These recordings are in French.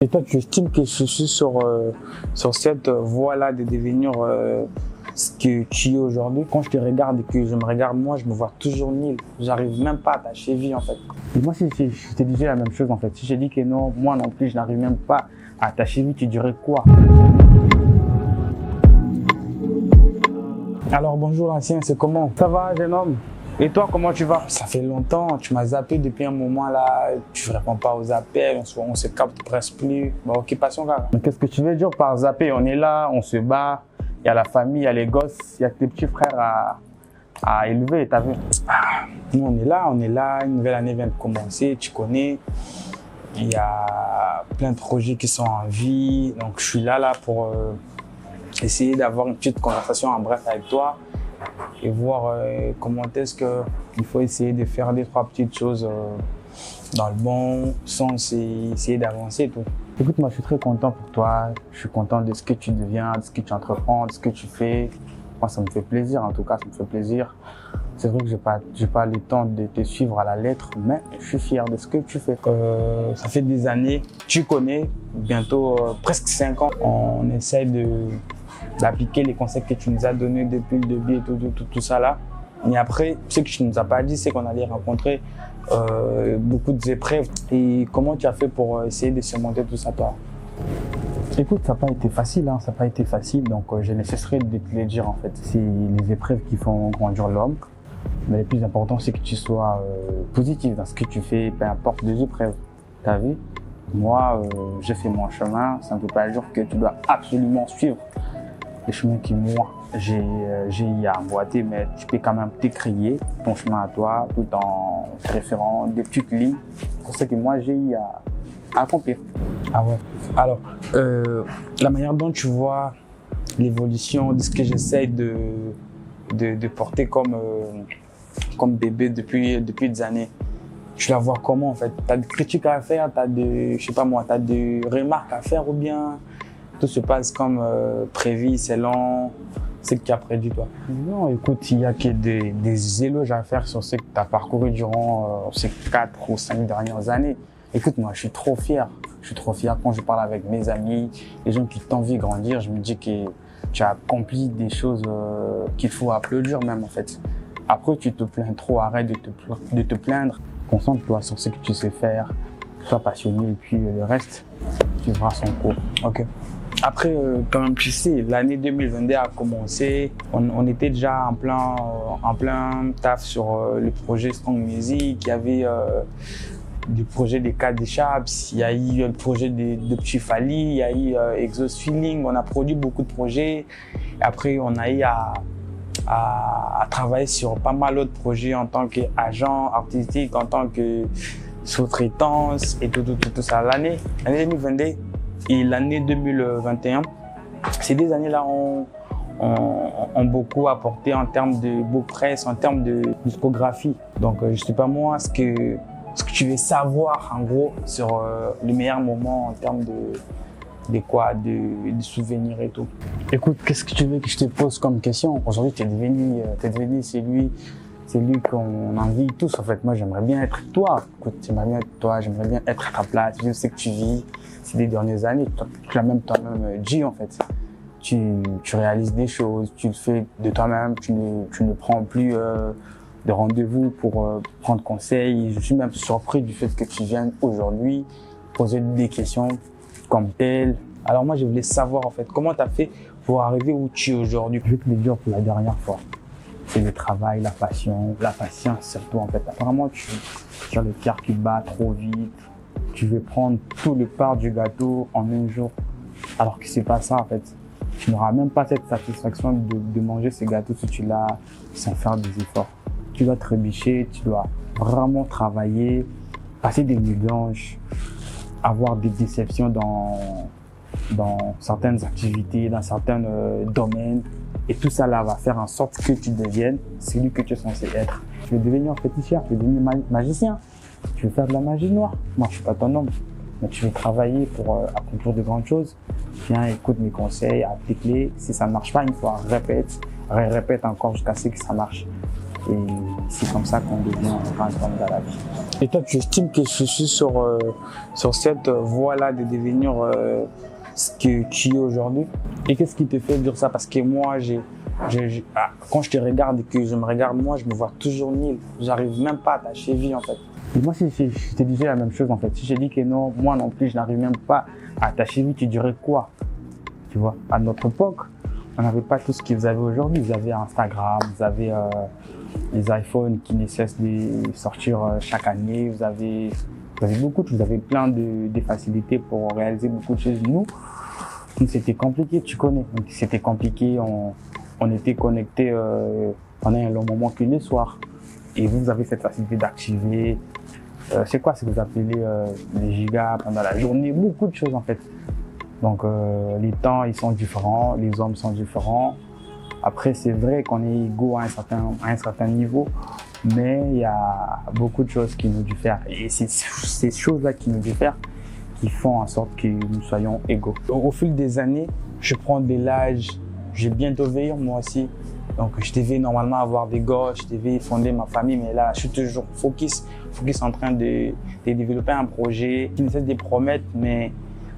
Et toi, tu estimes que je suis sur cette voie-là de devenir ce que tu es aujourd'hui? Quand je te regarde et que je me regarde, moi, je me vois toujours nul. J'arrive même pas à ta cheville, en fait. Et moi, si je te disais la même chose, en fait, si je dis que non, moi non plus, je n'arrive même pas à ta cheville, tu dirais quoi? Alors, bonjour, l'ancien, c'est comment? Ça va, jeune homme? Et toi, comment tu vas? Ça fait longtemps, tu m'as zappé depuis un moment là, tu réponds pas aux appels, on se capte presque plus. Bon, occupation grave. Mais qu'est-ce que tu veux dire par zapper? On est là, on se bat, il y a la famille, il y a les gosses, il y a tes petits frères à élever, t'as vu? Nous, on est là, une nouvelle année vient de commencer, tu connais. Il y a plein de projets qui sont en vie, donc je suis là pour essayer d'avoir une petite conversation en bref avec toi et voir comment est-ce qu'il faut essayer de faire deux, trois petites choses dans le bon sens et essayer d'avancer et tout. Écoute, moi je suis très content pour toi, je suis content de ce que tu deviens, de ce que tu entreprends, de ce que tu fais. Moi ça me fait plaisir, en tout cas ça me fait plaisir. C'est vrai que j'ai pas le temps de te suivre à la lettre, mais je suis fier de ce que tu fais. Ça fait des années, tu connais, bientôt presque 5 ans, on essaie d'appliquer les conseils que tu nous as donnés depuis le début et tout ça là. Mais après, ce que tu ne nous as pas dit, c'est qu'on allait rencontrer beaucoup d'épreuves. Et comment tu as fait pour essayer de surmonter tout ça, toi? Écoute, ça n'a pas été facile, hein, ça n'a pas été facile, donc je ne cesserai de te le dire en fait. C'est les épreuves qui font grandir l'homme. Mais le plus important, c'est que tu sois positif dans ce que tu fais, peu importe les épreuves. Tu as vu? Moi, j'ai fait mon chemin, ça ne veut pas dire que tu dois absolument suivre les chemins qui, moi, j'ai eu à emboîter, mais tu peux quand même t'écrier ton chemin à toi, tout en référant des petites lignes pour ce que moi, j'ai eu à accomplir. Ah ouais. Alors, la manière dont tu vois l'évolution de ce que j'essaie de porter comme bébé depuis des années, tu la vois comment en fait? Tu as des critiques à faire, tu as je sais pas moi, tu as des remarques à faire ou bien tout se passe comme prévu, c'est lent, c'est que tu as prédit toi? Non, écoute, il n'y a que des éloges à faire sur ce que tu as parcouru durant ces 4 ou 5 dernières années. Écoute, moi, je suis trop fier. Je suis trop fier quand je parle avec mes amis, les gens qui t'envient grandir. Je me dis que tu as accompli des choses qu'il faut applaudir même en fait. Après, tu te plains trop, arrête de te plaindre. Concentre-toi sur ce que tu sais faire, sois passionné et puis le reste, tu verras son cours. Ok. Après, quand même, tu sais, l'année 2022 a commencé. On était déjà en plein taf sur le projet Strong Music. Il y avait du projet des 4 Chaps, il y a eu le projet de Petit Fally, il y a eu Exhaust Feeling. On a produit beaucoup de projets. Après, on a eu à travailler sur pas mal d'autres projets en tant qu'agent artistique, en tant que sous-traitance et tout ça. L'année 2022 et l'année 2021, ces 2 années-là ont beaucoup apporté en termes de beau presse, en termes de discographie. Donc, je sais pas moi ce que tu veux savoir en gros sur les meilleurs moments en termes de souvenirs et tout. Écoute, qu'est-ce que tu veux que je te pose comme question? Aujourd'hui, t'es devenu celui qu'on envie tous en fait. Moi, j'aimerais bien être toi. Écoute, j'aimerais bien être toi, j'aimerais bien être à ta place. Je sais que tu vis ces 2 dernières années. Tu l'as même toi-même dit en fait. Tu réalises des choses, tu le fais de toi-même, tu ne prends plus de rendez-vous pour prendre conseil. Je suis même surpris du fait que tu viennes aujourd'hui poser des questions comme telles. Alors moi, je voulais savoir en fait, comment tu as fait pour arriver où tu es aujourd'hui? Je vais te le dire pour la dernière fois. C'est le travail, la passion, la patience surtout en fait. Apparemment, tu as le cœur qui bat trop vite. Tu veux prendre tout le part du gâteau en un jour. Alors que c'est pas ça en fait. Tu n'auras même pas cette satisfaction de manger ce gâteau si tu l'as sans faire des efforts. Tu dois trébucher, tu dois vraiment travailler, passer des nuits blanches, avoir des déceptions dans certaines activités, dans certains domaines. Et tout ça là va faire en sorte que tu deviennes celui que tu es censé être. Tu veux devenir féticheur, tu veux devenir magicien, tu veux faire de la magie noire. Moi, je suis pas ton homme, mais tu veux travailler pour accomplir de grandes choses. Viens, écoute mes conseils, applique-les. Si ça ne marche pas une fois, répète encore jusqu'à ce que ça marche. Et c'est comme ça qu'on devient un grand homme dans la vie. Et toi, tu estimes que je suis sur cette voie-là de devenir ce que tu es aujourd'hui? Et qu'est-ce qui te fait dire ça? Parce que moi, quand je te regarde et que je me regarde, moi, je me vois toujours nul. J'arrive même pas à ta cheville, en fait. Et moi, si je te disais la même chose, en fait, si je dis que non, moi non plus, je n'arrive même pas à ta cheville, tu dirais quoi? Tu vois, à notre époque, on n'avait pas tout ce que vous avez aujourd'hui. Vous avez Instagram, vous avez les iPhones qui ne cessent de sortir chaque année. Vous avez beaucoup de choses, vous avez plein de facilités pour réaliser beaucoup de choses. Nous, c'était compliqué, tu connais. Donc, c'était compliqué, on était connectés pendant un long moment que les soirs. Et vous avez cette facilité d'activer. C'est quoi ce que vous appelez les gigas pendant la journée? Beaucoup de choses en fait. Donc les temps, ils sont différents, les hommes sont différents. Après, c'est vrai qu'on est égaux à un certain niveau, mais il y a beaucoup de choses qui nous diffèrent. Et c'est ces choses-là qui nous diffèrent qui font en sorte que nous soyons égaux. Au fil des années, je prends de l'âge, je vais bientôt vieillir moi aussi. Donc je devais normalement avoir des gosses, je devais fonder ma famille, mais là je suis toujours focus en train de développer un projet qui ne cesse de promettre, mais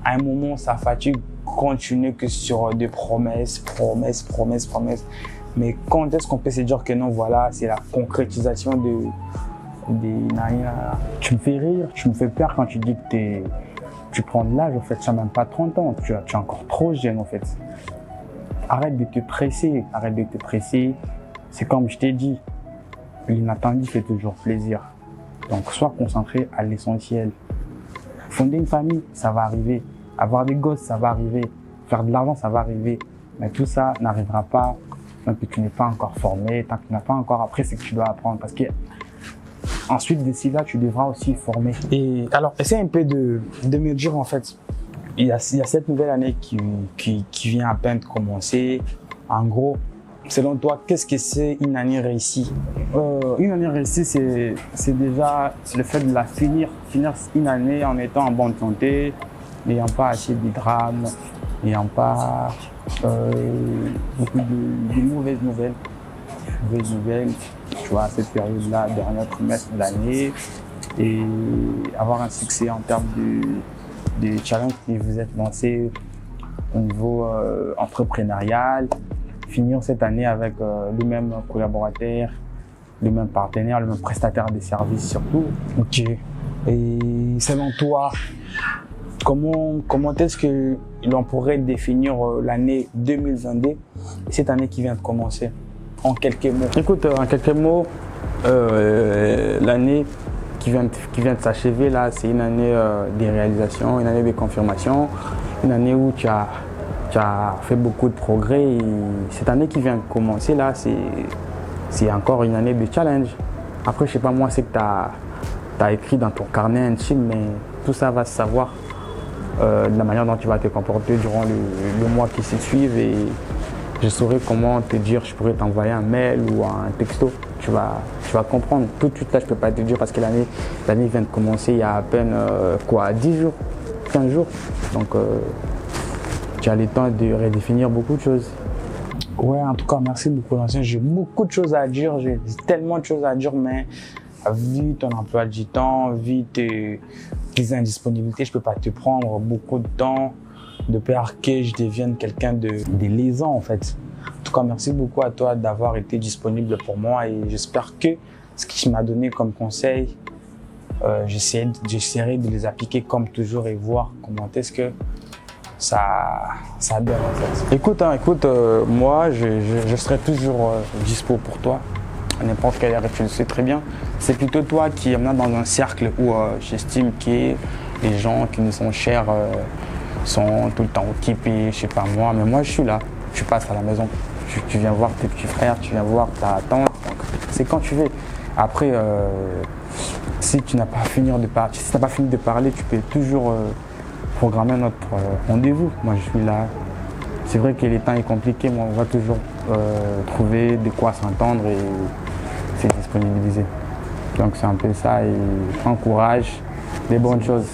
à un moment ça fatigue continuer que sur des promesses. Mais quand est-ce qu'on peut se dire que non, voilà, c'est la concrétisation des nana. Tu me fais rire, tu me fais peur quand tu dis que tu prends de l'âge, en fait, tu n'as même pas 30 ans, tu es encore trop jeune en fait. Arrête de te presser, C'est comme je t'ai dit, l'inattendu fait toujours plaisir. Donc, sois concentré à l'essentiel. Fonder une famille, ça va arriver. Avoir des gosses, ça va arriver. Faire de l'argent, ça va arriver. Mais tout ça n'arrivera pas tant que tu n'es pas encore formé, tant que tu n'as pas encore appris ce que tu dois apprendre. Parce que ensuite, d'ici là, tu devras aussi former. Et alors, essaie un peu de me dire en fait, il y a cette nouvelle année qui vient à peine de commencer. En gros, selon toi, qu'est-ce que c'est une année réussie? Une année réussie, c'est déjà le fait de la finir une année en étant en bonne santé, n'ayant pas assez de drames, n'ayant pas beaucoup de mauvaises nouvelles. Tu vois, à cette période-là, dernier trimestre de l'année, et avoir un succès en termes des challenges que vous êtes lancés au niveau entrepreneurial, finir cette année avec le même collaborateur, le même partenaire, le même prestataire de services surtout. Ok. Et selon toi, comment est-ce que l'on pourrait définir l'année 2022, cette année qui vient de commencer, en quelques mots? Écoute, en quelques mots, l'année qui vient de s'achever là, c'est une année de réalisation, une année de confirmation, une année où tu as fait beaucoup de progrès. Et cette année qui vient de commencer là, c'est encore une année de challenge. Après, je sais pas moi, c'est que tu as écrit dans ton carnet intime, mais tout ça va se savoir de la manière dont tu vas te comporter durant le mois qui se suivent, et je saurai comment te dire, je pourrais t'envoyer un mail ou un texto. Tu vas comprendre. Tout de suite là, je peux pas te dire parce que l'année vient de commencer il y a à peine 10 jours, 15 jours. Donc tu as le temps de redéfinir beaucoup de choses. Ouais, en tout cas, merci beaucoup, Lancien. J'ai beaucoup de choses à dire, j'ai tellement de choses à dire, mais vu ton emploi du temps, vu tes indisponibilités, je peux pas te prendre beaucoup de temps de peur que je devienne quelqu'un de délaisant en fait. En tout cas, merci beaucoup à toi d'avoir été disponible pour moi, et j'espère que ce que tu m'as donné comme conseil, j'essaierai de les appliquer comme toujours et voir comment est-ce que ça donne en fait. Écoute, moi je serai toujours dispo pour toi à n'importe quelle heure, tu le sais très bien. C'est plutôt toi qui es maintenant dans un cercle où j'estime que les gens qui nous sont chers sont tout le temps occupés, je sais pas moi, mais moi je suis là, tu passes à la maison, tu viens voir tes petits frères, tu viens voir ta tante, c'est quand tu veux. Après, si tu n'as pas fini de parler, tu peux toujours programmer notre rendez-vous. Moi je suis là. C'est vrai que les temps est compliqué, mais on va toujours trouver de quoi s'entendre et se disponibiliser. Donc c'est un peu ça, et prends courage, des bonnes choses.